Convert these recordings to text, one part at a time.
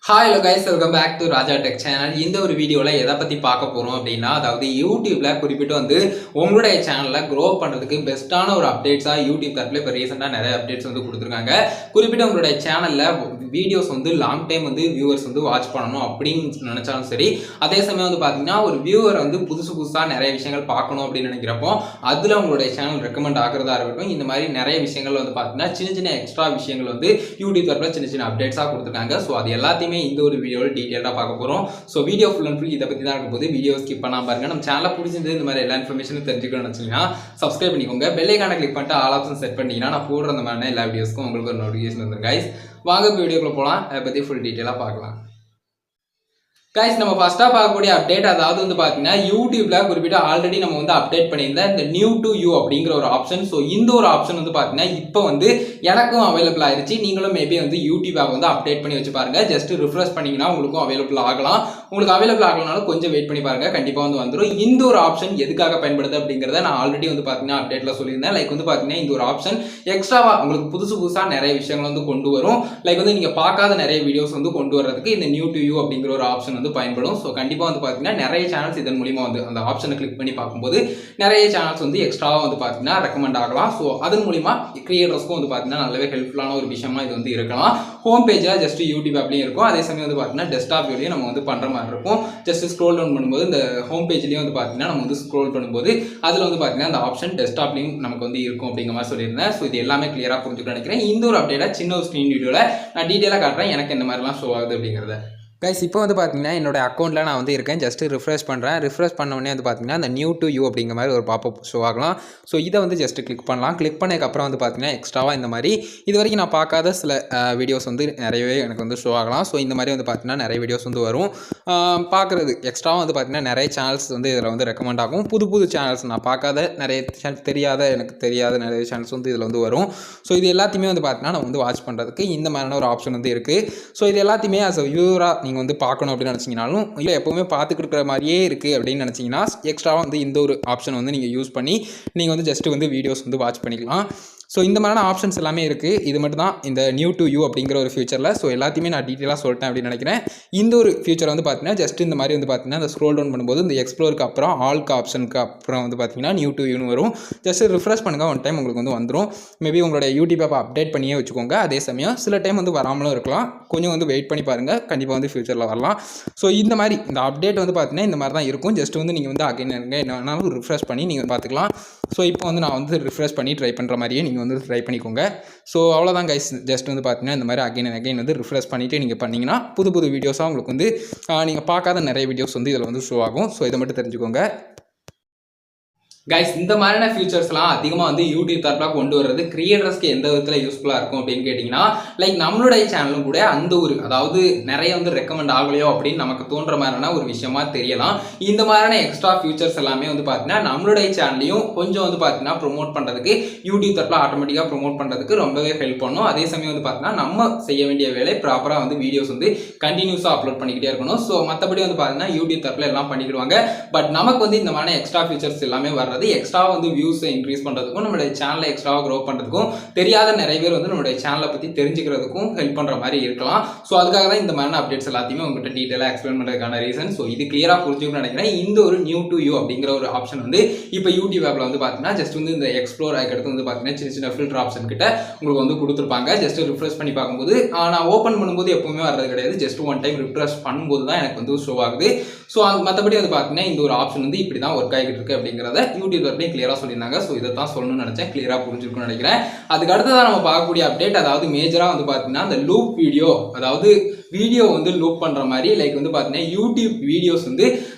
Hi hello guys, welcome back to Raja tech channel. இந்த ஒரு வீடியோவில் எதை பற்றி பார்க்க போகிறோம் அப்படின்னா, அதாவது யூடியூப்பில் குறிப்பிட்டு வந்து உங்களுடைய சேனலில் க்ரோ பண்ணுறதுக்கு பெஸ்ட்டான ஒரு அப்டேட்ஸாக யூடியூப் தரப்பில் இப்போ ரீசெண்டாக நிறைய அப்டேட்ஸ் வந்து கொடுத்துருக்காங்க. குறிப்பிட்டு உங்களுடைய சேனலில் வீடியோஸ் வந்து லாங் டைம் வந்து வியூவர்ஸ் வந்து வாட்ச் பண்ணணும் அப்படின்னு நினச்சாலும் சரி, அதே சமயம் வந்து பார்த்தீங்கன்னா ஒரு வியூவர் வந்து புதுசாக நிறைய விஷயங்கள் பார்க்கணும் அப்படின்னு நினைக்கிறப்போ அதில் உங்களுடைய சேனல் ரெக்கமெண்ட் ஆகிறதா இருக்கட்டும், இந்த மாதிரி நிறைய விஷயங்கள் வந்து பார்த்தீங்கன்னா சின்ன எக்ஸ்ட்ரா விஷயங்கள் வந்து யூடியூப் தரப்பில் சின்ன அப்டேட்ஸாக கொடுத்துருக்காங்க. ஸோ அது எல்லாத்தையுமே இந்த ஒரு வீடியோவில் டீடைலா பார்க்க போறோம். So video full and full இத பத்தி தான் இருக்கும் போது வீடியோ ஸ்கிப் பண்ணாம பாருங்க. நம்ம சேனலை பிடிச்சிருந்தது இந்த மாதிரி எல்லா இன்ஃபர்மேஷனும் தெரிஞ்சுக்கணும்னு நினைச்சீங்கன்னா சப்ஸ்கிரைப் பண்ணிக்கோங்க. பெல் ஐகானை கிளிக் பண்ணிட்டு ஆல் ஆப்ஷன் செட் பண்ணீங்கன்னா நான் போடுற அந்த மாதிரி எல்லா வீடியோஸ்க்கும் உங்களுக்கு ஒரு நோட்டிஃபிகேஷன் வந்துரும். கைஸ் வாங்க வீடியோக்குள்ள போலாம். அதை பத்தி ஃபுல் டீடைலா பார்க்கலாம். கைஸ் நம்ம ஃபர்ஸ்டா பார்க்கக்கூடிய அப்டேட், அதாவது வந்து பாத்தீங்கன்னா யூடியூப்ல குறிப்பிட்ட ஆல்ரெடி நம்ம வந்து அப்டேட் பண்ணியிருந்த இந்த நியூ டு யூ அப்படிங்கிற ஒரு ஆப்ஷன். ஸோ இந்த ஒரு ஆப்ஷன் வந்து பாத்தீங்கன்னா இப்போ வந்து எனக்கும் அவைலபிள் ஆயிருச்சு. நீங்களும் மேபி வந்து யூடியூப் ஆப் வந்து அப்டேட் பண்ணி வச்சு பாருங்க. ஜஸ்ட் ரிஃப்ரெஷ் பண்ணீங்கன்னா உங்களுக்கும் அவைலபிள் ஆகலாம். உங்களுக்கு அவைலபிள் ஆகலனாலும் கொஞ்சம் வெயிட் பண்ணி பாருங்க, கண்டிப்பா வந்து வந்துடும். இந்த ஒரு ஆப்ஷன் எதுக்காக பயன்படுது அப்படிங்கிறத நான் ஆல்ரெடி வந்து பாத்தீங்கன்னா அப்டேட்ல சொல்லியிருந்தேன். லைக் வந்து பாத்தீங்கன்னா இந்த ஒரு ஆப்ஷன் எக்ஸ்ட்ராவா உங்களுக்கு புதுசா நிறைய விஷயங்கள் வந்து கொண்டு வரும். லைக் வந்து நீங்க பார்க்காத நிறைய வீடியோஸ் வந்து கொண்டு வர்றதுக்கு இந்த நியூ டு யூ அப்படிங்கிற ஒரு ஆப்ஷன் பயன்படும். ஸோ கண்டிப்பாக வந்து பார்த்தீங்கன்னா நிறைய சேனல்ஸ் இதன் மூலியமா வந்து அந்த ஆப்ஷனை கிளிக் பண்ணி பார்க்கும்போது நிறைய சேனல்ஸ் வந்து எக்ஸ்ட்ராவாக வந்து பார்த்தீங்கன்னா ரெக்கமெண்ட் ஆகலாம். ஸோ அதன் மூலியமா கிரியேட்டர்ஸ்க்கும் வந்து பார்த்தீங்கன்னா நல்லாவே ஹெல்ப்ஃபுல்லான ஒரு விஷயமா இது வந்து இருக்கலாம். ஹோம் பேஜில் ஜஸ்ட் யூடியூப் ஆப்லையும் இருக்கும், அதே சமயம் வந்து பார்த்தீங்கன்னா டெஸ்க்டாப் வியூலையும் நம்ம வந்து பண்ணுற மாதிரி இருக்கும். ஜஸ்ட் ஸ்க்ரோல் டவுன் பண்ணும்போது இந்த ஹோம் பேஜ்லையும் வந்து பார்த்தீங்கன்னா நம்ம வந்து ஸ்க்ரோல் பண்ணும்போது அதில் வந்து பார்த்தீங்கன்னா அந்த ஆப்ஷன் டெஸ்க்டாப்லையும் நமக்கு வந்து இருக்கும் அப்படிங்கிற மாதிரி சொல்லியிருந்தேன். ஸோ இது எல்லாமே கிளியராக புரிஞ்சுக்க நினைக்கிறேன். இந்த ஒரு அப்டேட்டை சின்ன ஒரு ஸ்க்ரீன் வீடியோவில் நான் டீட்டெயிலாக காட்டுறேன் எனக்கு இந்த மாதிரிலாம் ஷோ ஆகுது அப்படிங்கிறத. கைஸ் இப்போ வந்து பார்த்தீங்கன்னா என்னோட அக்கௌண்ட்டில் நான் வந்து இருக்கேன். ஜஸ்ட் ரிஃப்ரெஷ் பண்ணுறேன். ரிஃப்ரெஷ் பண்ண உடனே வந்து பார்த்தீங்கன்னா அந்த நியூ டு யூ அப்படிங்கிற மாதிரி ஒரு பாப்பப் ஷோ ஆகலாம். ஸோ இதை வந்து ஜஸ்ட் கிளிக் பண்ணலாம். கிளிக் பண்ணதுக்கப்புறம் வந்து பார்த்தீங்கன்னா எக்ஸ்ட்ராவாக இந்த மாதிரி இது வரைக்கும் நான் பார்க்காத சில வீடியோஸ் வந்து நிறையவே எனக்கு வந்து ஷோ ஆகலாம். ஸோ இந்த மாதிரி வந்து பார்த்தீங்கன்னா நிறைய வீடியோஸ் வந்து வரும். பார்க்குறது எக்ஸ்ட்ராவாக வந்து பார்த்தீங்கன்னா நிறைய சேனல்ஸ் வந்து இதில் வந்து ரெக்கமெண்ட் ஆகும். புது சேனல்ஸ் நான் பார்க்காத நிறைய எனக்கு தெரியாத நிறைய சேனல்ஸ் வந்து இதில் வந்து வரும். ஸோ இது எல்லாத்தையுமே வந்து பார்த்தீங்கன்னா நம்ம வந்து வாட்ச் பண்ணுறதுக்கு இந்த மாதிரியான ஒரு ஆப்ஷன் வந்து இருக்குது. ஸோ இது எல்லாத்தையுமே ஆஸ் அ வியூவராக நீங்கள் வந்து பார்க்கணும் அப்படின்னு நினச்சிங்கனாலும், இல்லை எப்போவுமே பார்த்துக்கிட்டு இருக்கிற மாதிரியே இருக்குது அப்படின்னு நினச்சிங்கன்னா எக்ஸ்ட்ராவாக வந்து இந்த ஒரு ஆப்ஷன் வந்து நீங்கள் யூஸ் பண்ணி நீங்கள் வந்து ஜஸ்ட் வந்து வீடியோஸ் வந்து வாட்ச் பண்ணிக்கலாம். ஸோ இந்த மாதிரியான ஆப்ஷன்ஸ் எல்லாமே இருக்குது. இது மட்டும் தான் இந்த நியூ டு யூ அப்படிங்கிற ஒரு ஃபியூச்சரில். ஸோ எல்லாத்தையுமே நான் டீட்டெயிலாக சொல்லிட்டேன் அப்படின்னு நினைக்கிறேன். இந்த ஒரு ஃபியூச்சர் வந்து பார்த்தீங்கன்னா ஜஸ்ட் இந்த மாதிரி வந்து பார்த்தீங்கன்னா இந்த ஸ்க்ரோல் டவுன் பண்ணும்போது இந்த எக்ஸ்ப்ளோருக்கு அப்புறம் ஆல்க்கு ஆப்ஷனுக்கு அப்புறம் வந்து பார்த்தீங்கன்னா நியூ டு யூன்னு வரும். ஜஸ்ட் ரிஃப்ரெஷ் பண்ணுங்கள், ஒன் டைம் உங்களுக்கு வந்து வந்துடும். மேபி உங்களுடைய யூடியூப் ஆப் அப்டேட் பண்ணியே வச்சுக்கோங்க. அதே சமயம் சில டைம் வந்து வராமலும் இருக்கலாம். கொஞ்சம் வந்து வெயிட் பண்ணி பாருங்கள், கண்டிப்பாக வந்து ஃபியூச்சரில் வரலாம். ஸோ இந்த மாதிரி இந்த அப்டேட் வந்து பார்த்தீங்கன்னா இந்த மாதிரி தான் இருக்கும். ஜஸ்ட் வந்து நீங்கள் வந்து அகைன் என்ன வேணாலும் ரிஃப்ரெஷ் பண்ணி நீங்கள் பார்த்துக்கலாம். ஸோ இப்போ வந்து நான் வந்து ரிஃப்ரெஷ் பண்ணி ட்ரை பண்ணுற மாதிரியே நீங்கள் வந்து ட்ரை பண்ணிக்கோங்க. ஸோ அவ்வளோதான் கைஸ். ஜஸ்ட் வந்து பார்த்தீங்கன்னா இந்த மாதிரி அகைன் வந்து ரிஃப்ரெஷ் பண்ணிவிட்டு நீங்கள் பண்ணிங்கன்னா புது வீடியோஸாக உங்களுக்கு வந்து நீங்கள் பார்க்காத நிறைய வீடியோஸ் வந்து இதில் வந்து ஷோ ஆகும். ஸோ இதை மட்டும் தெரிஞ்சுக்கோங்க கைஸ். இந்த மாதிரியான ஃபியூச்சர்ஸ்லாம் அதிகமாக வந்து யூடியூப் தரப்பாக கொண்டு வர்றது கிரியேட்டர்ஸ்க்கு எந்த விதத்தில் யூஸ்ஃபுல்லாக இருக்கும் அப்படின்னு கேட்டிங்கன்னா, லைக் நம்மளுடைய சேனலும் கூட அந்த ஒரு அதாவது நிறைய வந்து ரெக்கமெண்ட் ஆகலையோ அப்படின்னு நமக்கு தோன்ற மாதிரியான ஒரு விஷயமா தெரியலாம். இந்த மாதிரியான எக்ஸ்ட்ரா ஃபியூச்சர்ஸ் எல்லாமே வந்து பார்த்தீங்கன்னா நம்மளுடைய சேனலையும் கொஞ்சம் வந்து பார்த்தீங்கன்னா ப்ரொமோட் பண்ணுறதுக்கு யூடியூப் தரப்பில் ஆட்டோமேட்டிக்காக ப்ரொமோட் பண்ணுறதுக்கு ரொம்பவே ஹெல்ப் பண்ணும். அதே சமயம் வந்து பார்த்தீங்கன்னா நம்ம செய்ய வேண்டிய வேலை ப்ராப்பராக வந்து வீடியோஸ் வந்து கண்டினியூஸாக அப்லோட் பண்ணிக்கிட்டே இருக்கணும். ஸோ மற்றபடி வந்து பார்த்தீங்கன்னா யூடியூப் தரப்பில் எல்லாம் பண்ணிக்கிடுவாங்க. பட் நமக்கு வந்து இந்த மாதிரியான எக்ஸ்ட்ரா ஃபியூச்சர்ஸ் எல்லாமே வர்றது எக்ஸ்ட்ரா வந்து வியூஸ் இன்க்ரீஸ் பண்றதுக்கும் நம்மளுடைய சேனலை எக்ஸ்ட்ராவா க்ரோ பண்றதுக்கும் தெரியாத நிறைய பேர் வந்து நம்மளுடைய சேனலை பத்தி தெரிஞ்சுக்கிறதுக்கும் ஹெல்ப் பண்ற மாதிரி இருக்கலாம். ஸோ அதுக்காக தான் இந்த மாதிரியான அப்டேட்ஸ் எல்லாத்தையுமே உங்ககிட்ட டீட்டெயிலாக எக்ஸ்பிளைன் பண்றதுக்கான ரீசன். ஸோ இது கிளியரா புரிஞ்சுக்கணும்னு நினைக்கிறேன். இந்த ஒரு நியூ டு யூ அப்படிங்கிற ஒரு ஆப்ஷன் வந்து இப்போ யூடியூப் ஆப்ல வந்து பாத்தீங்கன்னா ஜஸ்ட் வந்து இந்த எக்ஸ்ப்ளோர் அதுக்கடுத்து வந்து பாத்தீங்கன்னா சின்ன ஃபில்டர் ஆப்ஷன் கிட்ட உங்களுக்கு வந்து கொடுத்துருப்பாங்க. ஜஸ்ட் ரிஃப்ரெஷ் பண்ணி பார்க்கும்போது நான் ஓப்பன் பண்ணும்போது எப்பவுமே வர்றது கிடையாது. ஜஸ்ட் ஒன் டைம் ரிஃப்ரெஷ் பண்ணும்போது தான் எனக்கு வந்து ஷோ ஆகுது. ஸோ மற்றபடி வந்து பாத்தீங்கன்னா இந்த ஒரு ஆப்ஷன் வந்து இப்படி தான் ஒர்க் ஆகிட்டு இருக்கு அப்படிங்கிறத யூடியூப் கிளியரா சொல்லியிருந்தாங்க. ஸோ இதை தான் சொல்லணும்னு நினைச்சேன், கிளியரா புரிஞ்சிருக்கும்னு நினைக்கிறேன். அதுக்கு அடுத்ததான் நம்ம பார்க்கக்கூடிய அப்டேட், அதாவது மேஜரா வந்து பாத்தீங்கன்னா இந்த லூப் வீடியோ, அதாவது வீடியோ வந்து லூப் பண்ற மாதிரி லைக் வந்து பாத்தீங்கன்னா யூடியூப் வீடியோஸ் வந்து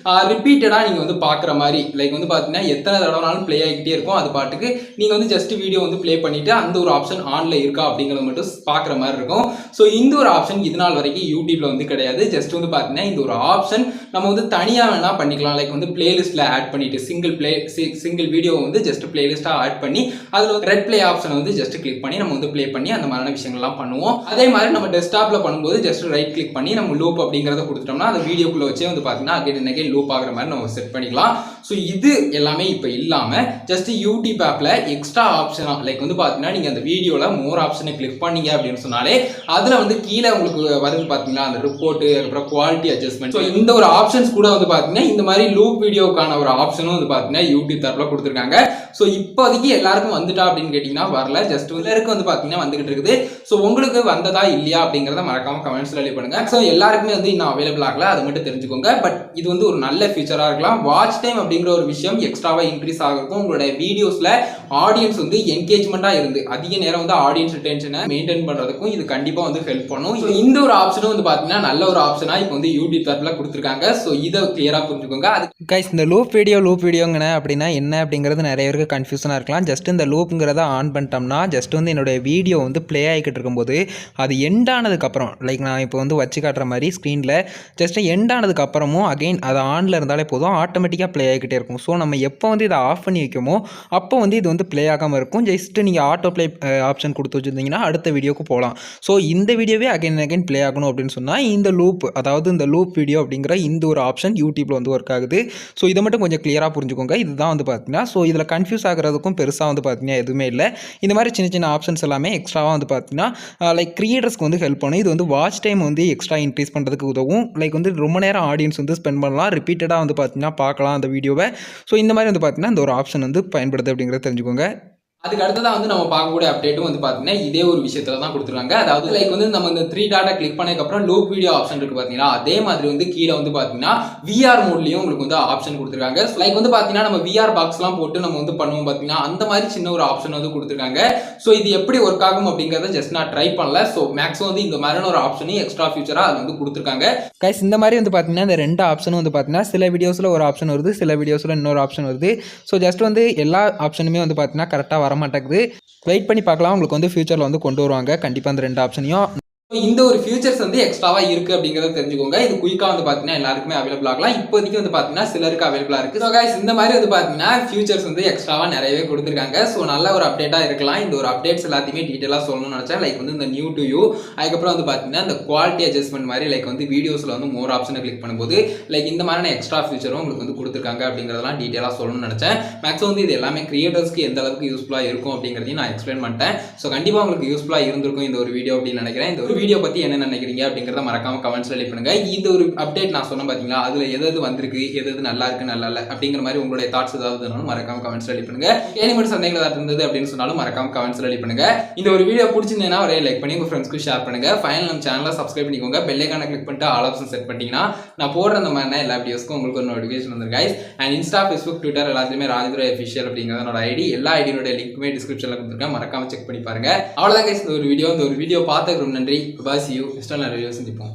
ரிப்பீட்டடா நீங்க வந்து பாக்குற மாதிரி லைக் வந்து பாத்தீங்கன்னா எத்தனை தடவைனாலும் பிளே ஆகிட்டே இருக்கும். அது பாட்டுக்கு நீங்க வந்து ஜஸ்ட் வீடியோ வந்து பிளே பண்ணிட்டு அந்த ஒரு ஆப்ஷன் ஆன்ல இருக்கா அப்படிங்கறத மட்டும் பாக்குற மாதிரி இருக்கும். ஸோ இந்த ஒரு ஆப்ஷன் இது நாள் வரைக்கும் யூடியூப்ல வந்து கிடையாது. ஜஸ்ட் வந்து பாத்தீங்கன்னா இந்த ஒரு ஆப்ஷன் நம்ம வந்து தனியா வேணா பண்ணிக்கலாம். லைக் வந்து பிளேலிஸ்ட்ல ஆட் பண்ணிட்டு சிங்கிள் வீடியோ வந்து ஜஸ்ட் பிளேலிஸ்டா ஆட் பண்ணி அதுல ரெட் பிளே ஆப்ஷன் வந்து ஜஸ்ட் கிளிக் பண்ணி நம்ம வந்து பிளே பண்ணி அந்த மாதிரியான விஷயங்கள்லாம் பண்ணுவோம். அதே மாதிரி நம்ம டெஸ்க்டாப்ல பண்ணும்போது ஜஸ்ட் ரைட் கிளிக் பண்ணி நம்ம லூப் அப்படிங்கிறத கொடுத்துட்டோம்னா அந்த வீடியோக்குள்ள வச்சே வந்து பார்த்தீங்கன்னா அகைன் லூப் ஆகிற மாதிரி நம்ம செட் பண்ணிக்கலாம். ஸோ இது எல்லாமே இப்போ இல்லாமல் ஜஸ்ட் யூடியூப் ஆப்பில் எக்ஸ்ட்ரா ஆப்ஷனாக லைக் வந்து பார்த்தீங்கன்னா நீங்கள் அந்த வீடியோவில் மோர் ஆப்ஷனை கிளிக் பண்ணீங்க அப்படின்னு சொன்னாலே அதில் வந்து கீழே உங்களுக்கு வருது பார்த்தீங்களா அந்த ரிப்போர்ட்டு, அப்புறம் குவாலிட்டி அட்ஜஸ்ட்மெண்ட். ஸோ இந்த ஒரு ஆப்ஷன்ஸ் கூட வந்து பார்த்தீங்கன்னா இந்த மாதிரி லூப் வீடியோக்கான ஒரு ஆப்ஷனும் வந்து பார்த்தீங்கன்னா யூடியூப் தரப்பில் கொடுத்துருக்காங்க. ஸோ இப்போதைக்கு எல்லாருக்கும் வந்துட்டா அப்படின்னு கேட்டிங்கன்னா வரல, ஜஸ்ட் எல்லாருக்கும் வந்து பார்த்தீங்கன்னா வந்துகிட்டு இருக்குது. ஸோ உங்களுக்கு வந்ததா இல்லையா அப்படிங்கிறத மறக்காம கமெண்ட்ஸ்ல லீவ் பண்ணுங்க. ஸோ எல்லாருக்குமே வந்து இன்னும் அவைலபிள் ஆகல, அது மட்டும் தெரிஞ்சுக்கோங்க. பட் இது வந்து ஒரு நல்ல ஃபீச்சராக இருக்கலாம். வாட்ச் டைம் அப்படிங்கிற ஒரு விஷயம் எக்ஸ்ட்ராவா இன்க்ரீஸ் ஆகிறதுக்கும் உங்களுடைய வீடியோஸ்ல ஆடியன்ஸ் வந்து என்கேஜ்மெண்டா இருந்து அதிக நேரம் வந்து ஆடியன்ஸ் ரிட்டென்ஷனை மெயின்டைன் பண்றதுக்கும் இது கண்டிப்பா வந்து ஹெல்ப் பண்ணும். இந்த ஒரு ஆப்ஷனும் வந்து பாத்தீங்கன்னா நல்ல ஒரு ஆப்ஷனா இப்போ வந்து யூடியூப் தரப்புல கொடுத்துருக்காங்க. ஸோ இதை கிளியரா புரிஞ்சுக்கோங்க. அது கைஸ் இந்த லூப் வீடியோங்கிற அப்படின்னா என்ன அப்படிங்கிறது நிறைய பேருக்கு கன்ஃபியூஷனாக இருக்கலாம். ஜஸ்ட் இந்த லூப்புங்கிறத ஆன் பண்ணிட்டோம்னா ஜஸ்ட் வந்து என்னுடைய வீடியோ வந்து ப்ளே ஆகிக்கிட்டு இருக்கும்போது அது எண்ட் ஆனதுக்கப்புறம் லைக் நான் இப்போ வந்து வச்சு காட்டுற மாதிரி ஸ்க்ரீனில் ஜஸ்ட் எண்ட் ஆனதுக்கப்புறமும் அகெயின் அது ஆனில் இருந்தாலே போதும், ஆட்டோமேட்டிக்காக ப்ளே ஆகிக்கிட்டே இருக்கும். ஸோ நம்ம எப்போ வந்து இதை ஆஃப் பண்ணி வைக்குமோ அப்போ வந்து இது வந்து ப்ளே ஆகாமல் இருக்கும். ஜஸ்ட்டு நீங்கள் ஆட்டோ ப்ளே ஆப்ஷன் கொடுத்து வச்சுருந்தீங்கன்னா அடுத்த வீடியோக்கு போகலாம். ஸோ இந்த வீடியோவே அகைன் ப்ளே ஆகணும் அப்படின்னு சொன்னால் இந்த லூப், அதாவது இந்த லூப் வீடியோ அப்படிங்கிற இந்த ஒரு ஆப்ஷன் யூடியூப்பில் வந்து ஒர்க் ஆகுது. ஸோ இதை மட்டும் கொஞ்சம் கிளியராக புரிஞ்சுக்கோங்க. இதுதான் வந்து பார்த்தீங்கன்னா ஸோ இதில் கன்ஃபியூஸ் ஆகிறதுக்கும் பெருசாக வந்து பார்த்தீங்கன்னா எதுவுமே இல்லை. இந்த மாதிரி சின்ன சின்ன ஆப்ஷன்ஸ் எல்லாமே எக்ஸ்ட்ராவாக வந்து பார்த்தீங்கன்னா லைக் கிரியேட்டர்ஸ்க்கு வந்து ஹெல்ப் பண்ணும். இது வந்து வாட்ச் டைம் வந்து எக்ஸ்ட்ரா இன்க்ரீஸ் பண்ணுறதுக்கு உதவும். லைக் வந்து ரொம்ப நேரம் ஆடியன்ஸ் வந்து ஸ்பெண்ட் பண்ணலாம், ரிப்பீட்டடாக வந்து பார்த்தீங்கன்னா பார்க்கலாம் அந்த வீடியோவை. ஸோ இந்த மாதிரி வந்து பார்த்தீங்கன்னா இந்த ஒரு ஆப்ஷன் வந்து பயன்படுது அப்படிங்கிறத தெரிஞ்சுக்கோங்க. அதுக்கு அடுத்ததான் வந்து நம்ம பார்க்கக்கூடிய அப்டேட்டும் வந்து பார்த்தீங்கன்னா இதே ஒரு விஷயத்துல தான் கொடுத்துருக்காங்க. அதாவது லைக் வந்து நம்ம இந்த 3 டாட்டா கிளிக் பண்ணதுக்கப்புறம் லூப் வீடியோ ஆப்ஷன் இருக்கு பார்த்தீங்கன்னா, அதே மாதிரி வந்து கீழே வந்து பார்த்தீங்கன்னா விஆர் மோட்லையும் உங்களுக்கு வந்து ஆப்ஷன் கொடுத்துருக்காங்க. லைக் வந்து பார்த்தீங்கன்னா நம்ம விஆர் பாக்ஸ்லாம் போட்டு நம்ம வந்து பண்ணுவோம் பார்த்தீங்கன்னா அந்த மாதிரி சின்ன ஒரு ஆப்ஷன் வந்து கொடுத்துருக்காங்க. ஸோ இது எப்படி ஒர்க் ஆகும் அப்படிங்கிறத ஜஸ்ட் நான் ட்ரை பண்ணல. ஸோ மேக்ஸிமம் வந்து இந்த மாதிரியான ஒரு ஆப்ஷனையும் எக்ஸ்ட்ரா ஃபியூச்சராக அது வந்து கொடுத்துருக்காங்க. கைஸ் இந்த மாதிரி வந்து பார்த்தீங்கன்னா இந்த 2 ஆப்ஷனும் வந்து பார்த்தீங்கன்னா சில வீடியோஸில் ஒரு ஆப்ஷன் வருது, சில வீடியோஸில் இன்னொரு ஆப்ஷன் வருது. ஸோ ஜஸ்ட் வந்து எல்லா ஆப்ஷனுமே வந்து பார்த்தீங்கன்னா கரெக்டாக வர மாட்டேங்குது. வெயிட் பண்ணி பார்க்கலாம், உங்களுக்கு வந்து ஃபியூச்சரில் வந்து கொண்டு வருவாங்க கண்டிப்பாக அந்த 2 ஆப்ஷனையும். இந்த ஒரு ஃபியூச்சர்ஸ் வந்து எக்ஸ்ட்ராவா இருக்கு அப்படிங்கறத தெரிஞ்சுக்கோங்க. இது குயிக்கா வந்து பாத்தீங்கன்னா எல்லாருக்குமே அவைலபிள் ஆகலாம். இப்போதைக்கு வந்து பாத்தீங்கன்னா சிலருக்கு அவைலபிளா இருக்கு. ஸோ கைஸ் இந்த மாதிரி வந்து பாத்தீங்கன்னா ஃபியூச்சர்ஸ் வந்து எக்ஸ்ட்ராவா நிறையவே கொடுத்துருக்காங்க. ஸோ நல்ல ஒரு அப்டேட்டா இருக்கலாம். இந்த ஒரு அப்டேட்ஸ் எல்லாத்தையுமே டீட்டெயிலாக சொல்லணும்னு நினைச்சேன். லைக் வந்து இந்த நியூ டு யூ, அதுக்கப்புறம் வந்து பாத்தீங்கன்னா இந்த குவாலிட்டி அட்ஜஸ்ட்மெண்ட் மாதிரி லைக் வந்து வீடியோஸ்ல வந்து மோர் ஆப்ஷனை கிளிக் பண்ணும்போது லைக் இந்த மாதிரியான எக்ஸ்ட்ரா ஃபியூச்சரும் உங்களுக்கு வந்து கொடுத்துருக்காங்க அப்படிங்கிறதெல்லாம் டீட்டெயிலாக சொல்லணும்னு நினைச்சேன். மேக்ஸிமம் வந்து இது எல்லாமே கிரியேட்டர்ஸ்க்கு எந்த அளவுக்கு யூஸ்ஃபுல்லா இருக்கும் அப்படிங்கிறதையும் நான் எக்ஸ்பிளைன் பண்ணிட்டேன். ஸோ கண்டிப்பா உங்களுக்கு யூஸ்ஃபுல்லா இருந்திருக்கும் இந்த ஒரு வீடியோ அப்படின்னு நினைக்கிறேன். இந்த ஒரு வீடியோ பத்தி என்ன நினைக்கிறீங்க அப்படிங்கறத மறக்காம கமெண்ட்ஸ்ல லீவ் பண்ணுங்க. இந்த ஒரு அப்டேட் நான் சொன்ன பாத்தீங்களா, அதுல எது வந்திருக்கு, எது நல்லா இருக்கு நல்லா இல்ல அப்படிங்கிற மாதிரி உங்களுடைய தாட்ஸ் ஏதாவது இருந்தாலும் மறக்காம கமெண்ட்ஸ்ல லீவ் பண்ணுங்க. ஏனிமேட் சந்தேகங்கள் ஏதாவது இருந்தது அப்படின்னு சொன்னாலும் மறக்காம கமெண்ட்ஸ்ல லீவ் பண்ணுங்க. இந்த ஒரு வீடியோ பிடிச்சிருந்தா ஒரே லைக் பண்ணி உங்க ஃப்ரெண்ட்ஸ்க்கு ஷேர் பண்ணுங்க. ஃபைனல் நம்ம சேனலை சப்ஸ்கிரைப் பண்ணிக்கோங்க. பெல் ஐகானை கிளிக் பண்ணிட்டு ஆல் ஆப்ஷன் செட் பண்ணிட்டீங்கன்னா நான் போடுற அந்த மாதிரி எல்லா வீடியோஸ்க்கும் உங்களுக்கு ஒரு நோட்டிஃபிகேஷன் வந்துரும் guys. And Insta, Facebook, Twitter எல்லாத்துலயுமே ராஜதுரை அஃபிஷியல் அப்படிங்கிறது என்னோட ஐடி. எல்லா ஐடியோட லிங்க்குமே டிஸ்கிரிப்ஷன்ல கொடுத்துருக்கேன், மறக்காம செக் பண்ணி பாருங்க. அவ்வளவுதான் guys இந்த ஒரு வீடியோ. இந்த ஒரு வீடியோ பார்த்ததுக்கு ரொம்ப நன்றி. பாய், see you. நெக்ஸ்ட் வீடியோ சந்திப்போம்.